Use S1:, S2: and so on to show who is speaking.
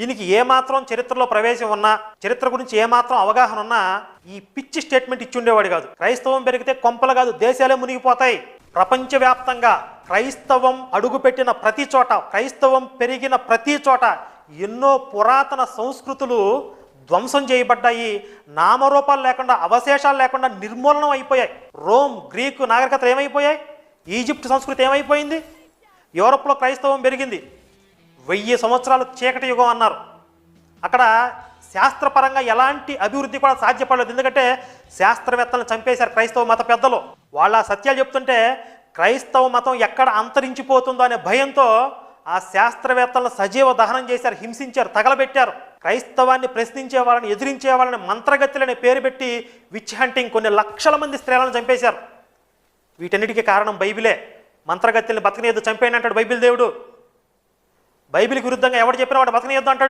S1: ఈయనకి ఏమాత్రం చరిత్రలో ప్రవేశం ఉన్నా, చరిత్ర గురించి ఏమాత్రం అవగాహన ఉన్నా ఈ పిచ్చి స్టేట్మెంట్ ఇచ్చి ఉండేవాడు కాదు. క్రైస్తవం పెరిగితే కొంపలు కాదు దేశాలే మునిగిపోతాయి. ప్రపంచవ్యాప్తంగా క్రైస్తవం అడుగుపెట్టిన ప్రతి చోట, క్రైస్తవం పెరిగిన ప్రతి చోట ఎన్నో పురాతన సంస్కృతులు ధ్వంసం చేయబడ్డాయి. నామరూపాలు లేకుండా, అవశేషాలు లేకుండా నిర్మూలనం అయిపోయాయి. రోమ్, గ్రీకు నాగరికతలు ఏమైపోయాయి? ఈజిప్ట్ సంస్కృతి ఏమైపోయింది? యూరప్లో క్రైస్తవం పెరిగింది. 1000 సంవత్సరాలు చీకటి యుగం అన్నారు. అక్కడ శాస్త్రపరంగా ఎలాంటి అభివృద్ధి కూడా సాధ్యపడలేదు. ఎందుకంటే శాస్త్రవేత్తలను చంపేశారు క్రైస్తవ మత పెద్దలు. వాళ్ళ సత్యాలు చెప్తుంటే క్రైస్తవ మతం ఎక్కడ అంతరించిపోతుందో అనే భయంతో ఆ శాస్త్రవేత్తలను సజీవ దహనం చేశారు, హింసించారు, తగలబెట్టారు. క్రైస్తవాన్ని ప్రశ్నించే వాళ్ళని, ఎదిరించే వాళ్ళని మంత్రగత్తెలనే పేరు పెట్టి విచ్ హంటింగ్ కొన్ని లక్షల మంది స్త్రీలను చంపేశారు. వీటన్నిటికీ కారణం బైబిలే. మంత్రగత్తెల్ని బతకనియద్దు, చంపేయండి అంటాడు బైబిల్ దేవుడు. బైబిల్కి విరుద్ధంగా ఎవడు చెప్పినా వాడు బతకనియద్దు అంటాడు.